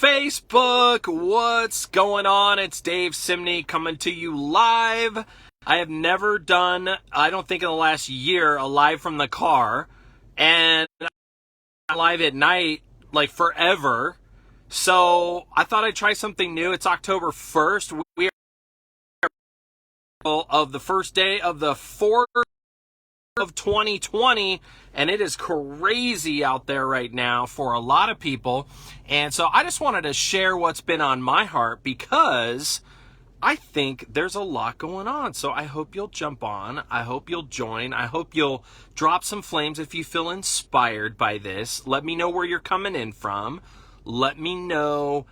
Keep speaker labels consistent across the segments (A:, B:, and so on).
A: Facebook, what's going on? It's Dave Simney coming to you live. I have never done, I don't think in the last year, a live from the car, and I'm live at night like forever. So I thought I'd try something new. It's October 1st. We are of the first day of the 4th of 2020, and it is crazy out there right now for a lot of people. And so I just wanted to share what's been on my heart because I think there's a lot going on. So I hope you'll jump on. I hope you'll join. I hope you'll drop some flames if you feel inspired by this. Let me know where you're coming in from. Let me know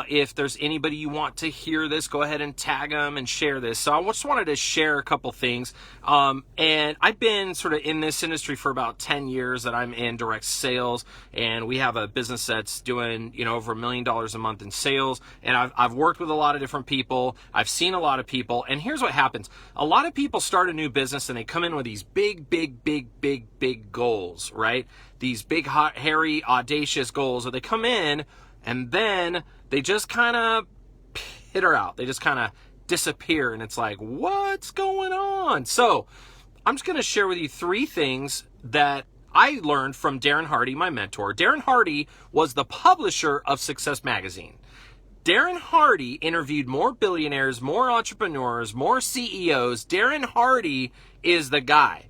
A: if there's anybody you want to hear this. Go ahead and tag them and share this. So I just wanted to share a couple things. And I've been sort of in this industry for about 10 years that I'm in direct sales. And we have a business that's doing, over $1 million a month in sales. And I've worked with a lot of different people. I've seen a lot of people. And here's what happens. A lot of people start a new business and they come in with these big goals, right? These big, hot, hairy, audacious goals. Or they come in and then they just kind of peter out. They just kind of disappear. And it's like, what's going on? So I'm just going to share with you 3 things that I learned from Darren Hardy, my mentor. Darren Hardy was the publisher of Success Magazine. Darren Hardy interviewed more billionaires, more entrepreneurs, more CEOs. Darren Hardy is the guy.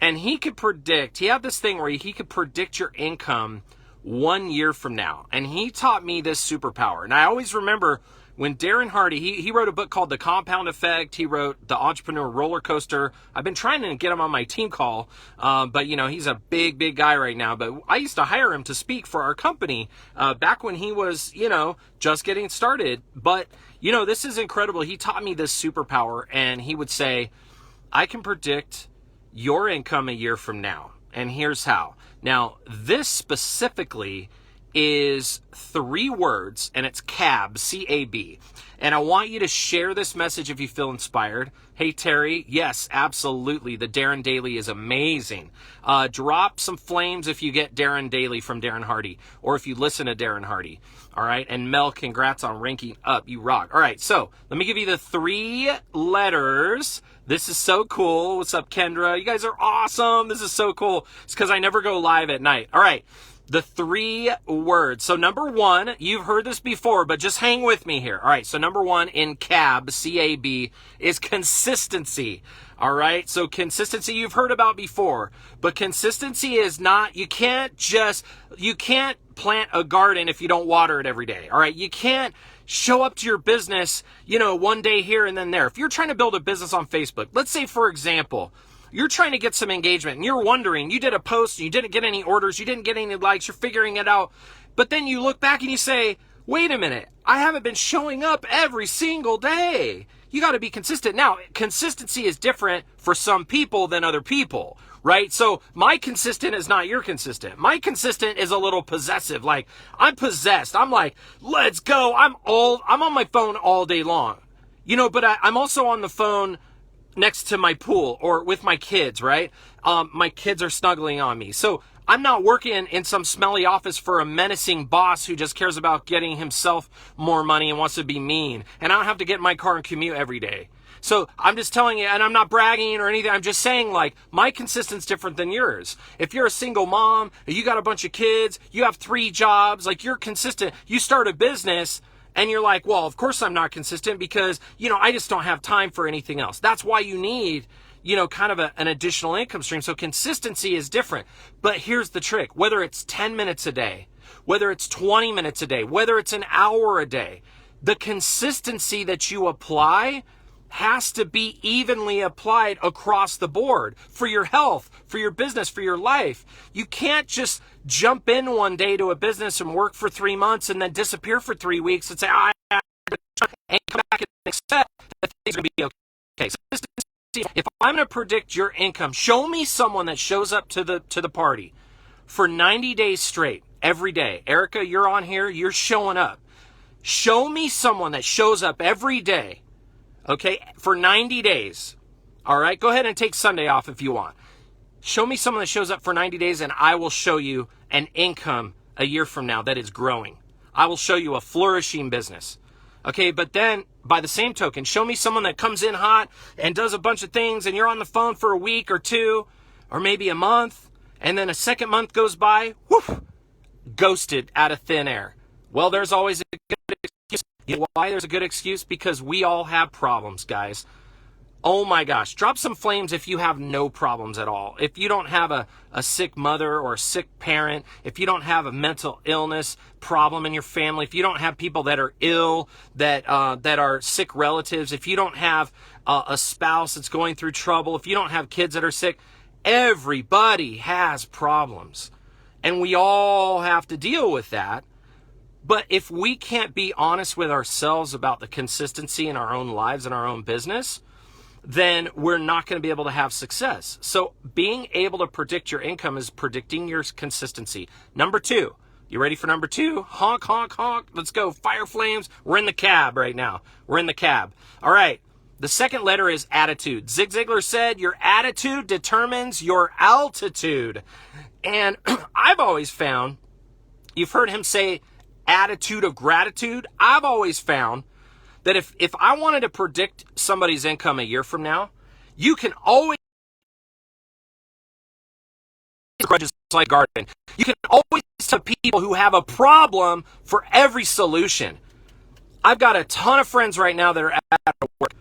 A: And he had this thing where he could predict your income 1 year from now. And he taught me this superpower. And I always remember when Darren Hardy, he wrote a book called The Compound Effect. He wrote The Entrepreneur Roller Coaster. I've been trying to get him on my team call, but he's a big guy right now. But I used to hire him to speak for our company back when he was, just getting started. But, this is incredible. He taught me this superpower, and he would say, I can predict your income a year from now. And here's how. Now, this specifically is 3 words, and it's CAB, C-A-B. And I want you to share this message if you feel inspired. Hey, Terry, yes, absolutely. The Darren Daily is amazing. Drop some flames if you get Darren Daily from Darren Hardy, or if you listen to Darren Hardy. All right, and Mel, congrats on ranking up. You rock. All right, so let me give you the 3 letters. This is so cool. What's up, Kendra? You guys are awesome. This is so cool. It's because I never go live at night. All right. The 3 words. So number 1, you've heard this before, but just hang with me here. All right. So number 1 in CAB, C-A-B, is consistency. All right. So consistency you've heard about before, but consistency is not, you can't plant a garden if you don't water it every day. All right. You can't show up to your business, one day here and then there. If you're trying to build a business on Facebook, let's say, for example, you're trying to get some engagement and you're wondering, you did a post and you didn't get any orders, you didn't get any likes, you're figuring it out. But then you look back and you say, wait a minute, I haven't been showing up every single day. You got to be consistent. Now, consistency is different for some people than other people, right? So my consistent is not your consistent. My consistent is a little possessive. Like, I'm possessed. I'm like, let's go. I'm on my phone all day long, but I'm also on the phone next to my pool or with my kids, right? My kids are snuggling on me. So I'm not working in some smelly office for a menacing boss who just cares about getting himself more money and wants to be mean. And I don't have to get in my car and commute every day. So I'm just telling you, and I'm not bragging or anything. I'm just saying, like, my consistency's different than yours. If you're a single mom, you got a bunch of kids, you have 3 jobs, like, you're consistent. You start a business and you're like, well, of course I'm not consistent because, I just don't have time for anything else. That's why you need, kind of an additional income stream. So consistency is different. But here's the trick. Whether it's 10 minutes a day, whether it's 20 minutes a day, whether it's an hour a day, the consistency that you apply has to be evenly applied across the board for your health, for your business, for your life. You can't just jump in one day to a business and work for 3 months and then disappear for 3 weeks and say, and come back and accept that things are going to be okay. So if I'm going to predict your income, show me someone that shows up to the party for 90 days straight, every day. Erica, you're on here. You're showing up. Show me someone that shows up every day. Okay, for 90 days. All right, go ahead and take Sunday off if you want. Show me someone that shows up for 90 days and I will show you an income a year from now that is growing. I will show you a flourishing business. Okay, but then by the same token, show me someone that comes in hot and does a bunch of things and you're on the phone for a week or two or maybe a month, and then a second month goes by, whoof, ghosted out of thin air. Well, there's always a good excuse. You know why there's a good excuse? Because we all have problems, guys. Oh my gosh, drop some flames if you have no problems at all. If you don't have a sick mother or a sick parent, if you don't have a mental illness problem in your family, if you don't have people that are ill, that are sick relatives, if you don't have a spouse that's going through trouble, if you don't have kids that are sick, everybody has problems. And we all have to deal with that. But if we can't be honest with ourselves about the consistency in our own lives and our own business, then we're not going to be able to have success. So being able to predict your income is predicting your consistency. Number 2, you ready for number 2? Honk, honk, honk. Let's go. Fire flames. We're in the cab right now. We're in the cab. All right. The second letter is attitude. Zig Ziglar said, your attitude determines your altitude. And I've always found, you've heard him say attitude of gratitude. I've always found that if I wanted to predict somebody's income a year from now, you can always grudges like garden. You can always tell people who have a problem for every solution. I've got a ton of friends right now that are at work,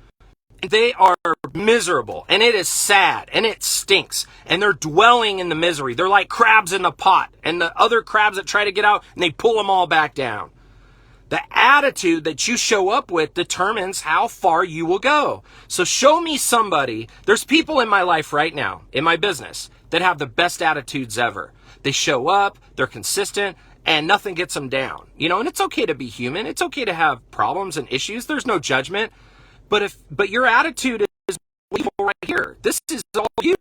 A: and they are miserable, and it is sad, and it stinks, and they're dwelling in the misery. They're like crabs in the pot, and the other crabs that try to get out, and they pull them all back down. The attitude that you show up with determines how far you will go. So show me somebody. There's people in my life right now, in my business, that have the best attitudes ever. They show up, they're consistent, and nothing gets them down. You know, and it's okay to be human. It's okay to have problems and issues. There's no judgment. But your attitude is right here. This is all you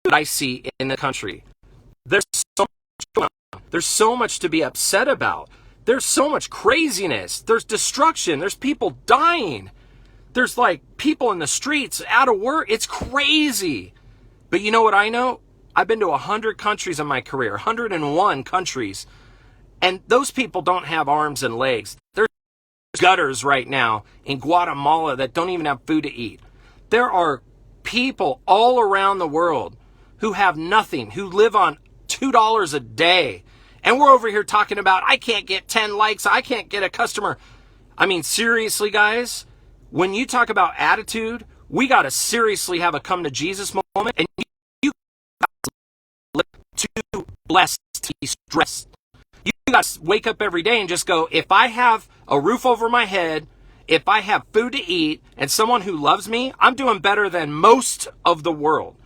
A: that I see in the country. There's so much going on. There's so much to be upset about. There's so much craziness. There's destruction. There's people dying. There's like people in the streets out of work. It's crazy. But you know what I know? I've been to 100 countries in my career, 101 countries. And those people don't have arms and legs. There's gutters right now in Guatemala that don't even have food to eat. There are people all around the world who have nothing, who live on $2 a day. And we're over here talking about, I can't get 10 likes, I can't get a customer. I mean, seriously, guys, when you talk about attitude, we got to seriously have a come to Jesus moment. And you got to live too blessed to be stressed. You got to wake up every day and just go, if I have a roof over my head, if I have food to eat, and someone who loves me, I'm doing better than most of the world.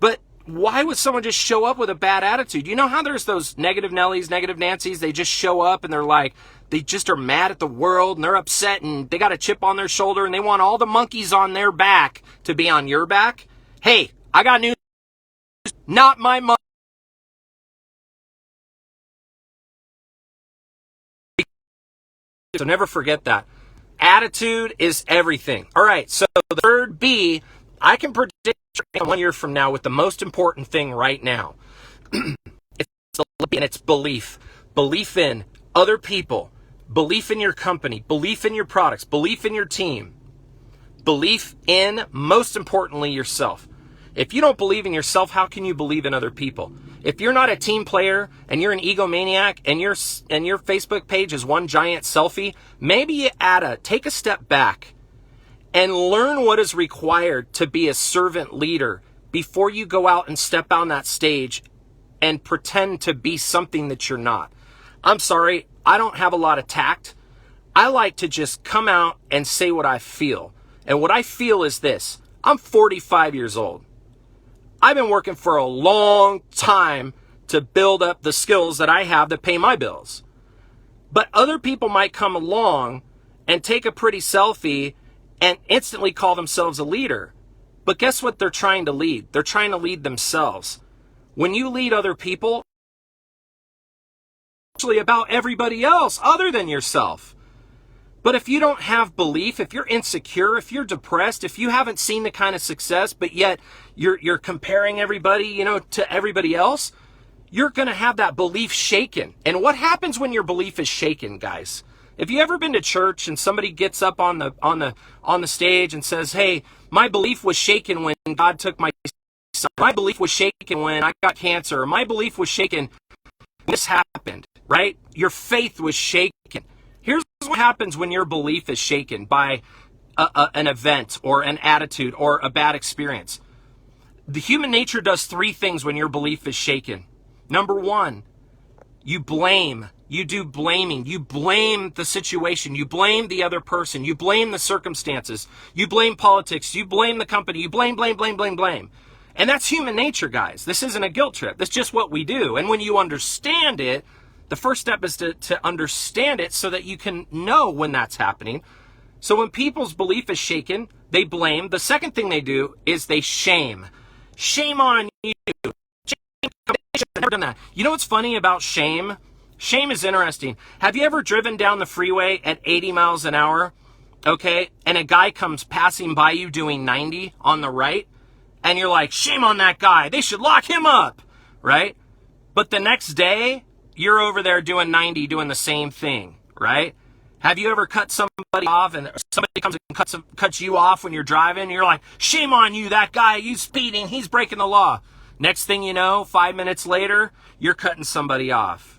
A: But why would someone just show up with a bad attitude? You know how there's those negative Nellies, negative Nancys, they just show up and they're like, they just are mad at the world and they're upset and they got a chip on their shoulder and they want all the monkeys on their back to be on your back. Hey, I got news. Not my monkey. So never forget that. Attitude is everything. All right, so the third B, I can predict 1 year from now with the most important thing right now. It's belief. Belief in other people. Belief in your company. Belief in your products. Belief in your team. Belief in, most importantly, yourself. If you don't believe in yourself, how can you believe in other people? If you're not a team player and you're an egomaniac and your Facebook page is one giant selfie, maybe you take a step back and learn what is required to be a servant leader before you go out and step on that stage and pretend to be something that you're not. I'm sorry, I don't have a lot of tact. I like to just come out and say what I feel. And what I feel is this. I'm 45 years old. I've been working for a long time to build up the skills that I have to pay my bills. But other people might come along and take a pretty selfie and instantly call themselves a leader. But guess what they're trying to lead? They're trying to lead themselves. When you lead other people, it's actually about everybody else other than yourself. But if you don't have belief, if you're insecure, if you're depressed, if you haven't seen the kind of success, but yet you're comparing everybody, to everybody else, you're going to have that belief shaken. And what happens when your belief is shaken, guys? If you ever been to church and somebody gets up on the stage and says, "Hey, my belief was shaken when God took my son. My belief was shaken when I got cancer. My belief was shaken when this happened," right? Your faith was shaken. Here's what happens when your belief is shaken by an event or an attitude or a bad experience. The human nature does three things when your belief is shaken. Number one, you blame. You do blaming. You blame the situation. You blame the other person. You blame the circumstances. You blame politics. You blame the company. You blame. And that's human nature, guys. This isn't a guilt trip. That's just what we do. And when you understand it, the first step is to understand it so that you can know when that's happening. So when people's belief is shaken, they blame. The second thing they do is they shame. Shame on you. I've never done that. You know what's funny about shame? Shame is interesting. Have you ever driven down the freeway at 80 miles an hour, okay, and a guy comes passing by you doing 90 on the right, and you're like, shame on that guy. They should lock him up, right? But the next day, you're over there doing 90, doing the same thing, right? Have you ever cut somebody off and somebody comes and cuts you off when you're driving? And you're like, shame on you, that guy, he's speeding, he's breaking the law. Next thing you know, 5 minutes later, you're cutting somebody off.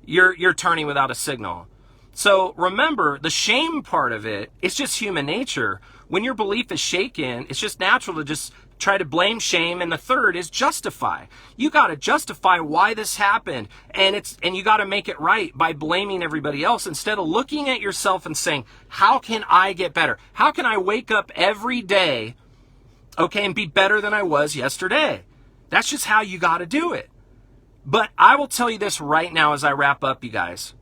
A: You're turning without a signal. So remember, the shame part of it, it's just human nature. When your belief is shaken, it's just natural to just try to blame, shame, and the third is justify. You got to justify why this happened, and you got to make it right by blaming everybody else instead of looking at yourself and saying, how can I get better? How can I wake up every day, okay, and be better than I was yesterday? That's just how you got to do it. But I will tell you this right now as I wrap up, you guys.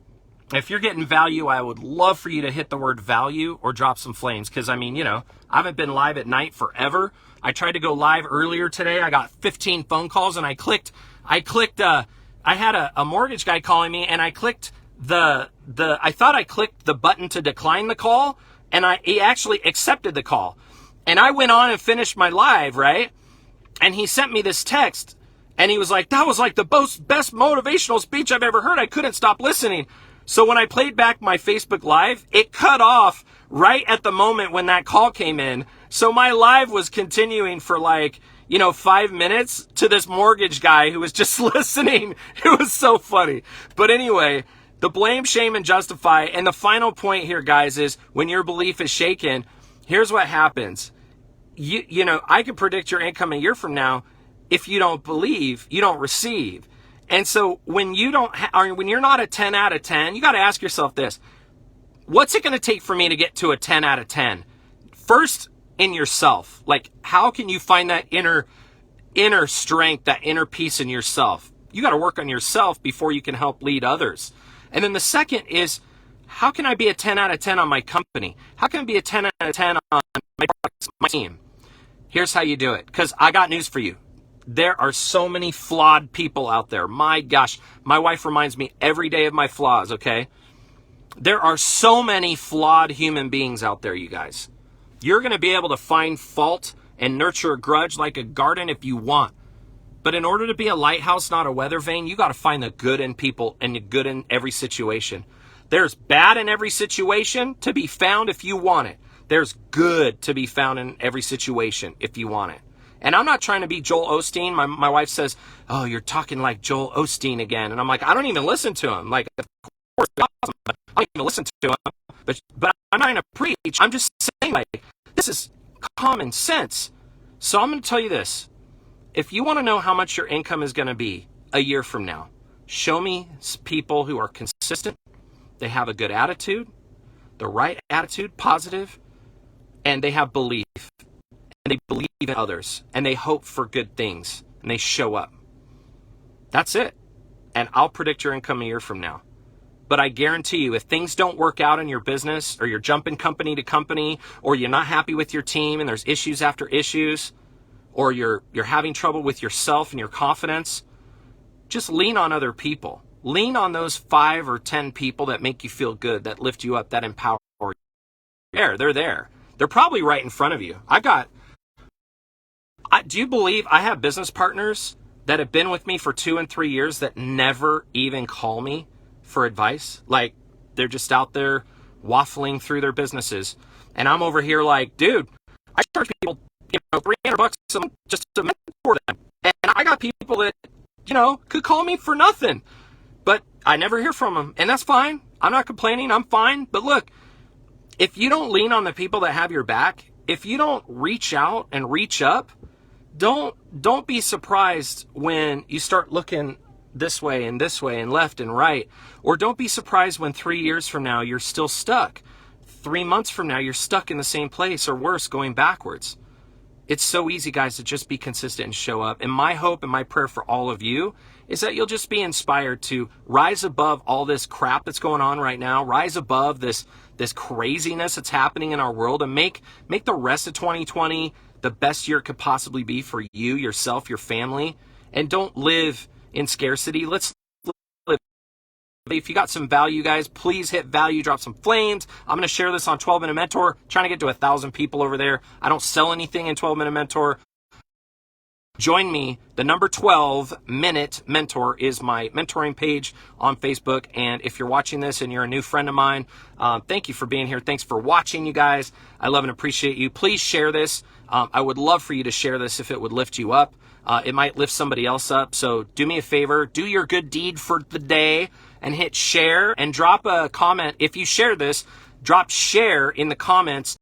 A: If you're getting value, I would love for you to hit the word value or drop some flames. Because, I mean, you know, I haven't been live at night forever. I tried to go live earlier today. I got 15 phone calls and I had a mortgage guy calling me and I clicked I thought I clicked the button to decline the call and he actually accepted the call. And I went on and finished my live, right? And he sent me this text and he was like, that was like the best motivational speech I've ever heard. I couldn't stop listening. So when I played back my Facebook Live, it cut off right at the moment when that call came in. So my live was continuing for 5 minutes to this mortgage guy who was just listening. It was so funny. But anyway, the blame, shame, and justify. And the final point here, guys, is when your belief is shaken, here's what happens. You know, I can predict your income a year from now. If you don't believe, you don't receive. And so when when you're not a 10 out of 10, you got to ask yourself this. What's it going to take for me to get to a 10 out of 10? First, in yourself. Like, how can you find that inner strength, that inner peace in yourself? You got to work on yourself before you can help lead others. And then the second is, how can I be a 10 out of 10 on my company? How can I be a 10 out of 10 on my products, my team? Here's how you do it. Because I got news for you. There are so many flawed people out there. My gosh, my wife reminds me every day of my flaws, okay? There are so many flawed human beings out there, you guys. You're going to be able to find fault and nurture a grudge like a garden if you want. But in order to be a lighthouse, not a weather vane, you got to find the good in people and the good in every situation. There's bad in every situation to be found if you want it. There's good to be found in every situation if you want it. And I'm not trying to be Joel Osteen. My wife says, oh, you're talking like Joel Osteen again. And I'm like, I don't even listen to him. Like, of course, I don't even listen to him. But I'm not going to preach. I'm just saying, like, this is common sense. So I'm going to tell you this. If you want to know how much your income is going to be a year from now, show me people who are consistent. They have a good attitude, the right attitude, positive, and they have belief. And they believe in others, and they hope for good things, and they show up. That's it. And I'll predict your income a year from now. But I guarantee you, if things don't work out in your business, or you're jumping company to company, or you're not happy with your team, and there's issues after issues, or you're having trouble with yourself and your confidence, just lean on other people. Lean on those 5 or 10 people that make you feel good, that lift you up, that empower you. They're there. They're probably right in front of you. Do you believe I have business partners that have been with me for 2 and 3 years that never even call me for advice. Like, they're just out there waffling through their businesses. And I'm over here like, dude, I charge people, $300 a month just to mentor them. And I got people that, could call me for nothing. But I never hear from them. And that's fine. I'm not complaining. I'm fine. But look, if you don't lean on the people that have your back, if you don't reach out and reach up, don't be surprised when you start looking this way and left and right. Or don't be surprised when 3 years from now you're still stuck. 3 months from now you're stuck in the same place, or worse, going backwards. It's so easy, guys, to just be consistent and show up. And my hope and my prayer for all of you is that you'll just be inspired to rise above all this crap that's going on right now, rise above this craziness that's happening in our world, and make the rest of 2020 the best year it could possibly be for you, yourself, your family. And don't live in scarcity. Let's live. If you got some value, guys, please hit value, drop some flames. I'm going to share this on 12-Minute Mentor, trying to get to 1,000 people over there. I don't sell anything in 12-Minute Mentor. Join me. The number 12-Minute Mentor is my mentoring page on Facebook. And if you're watching this and you're a new friend of mine, thank you for being here. Thanks for watching, you guys. I love and appreciate you. Please share this. I would love for you to share this if it would lift you up. It might lift somebody else up. So do me a favor, do your good deed for the day and hit share, and drop a comment. If you share this, drop share in the comments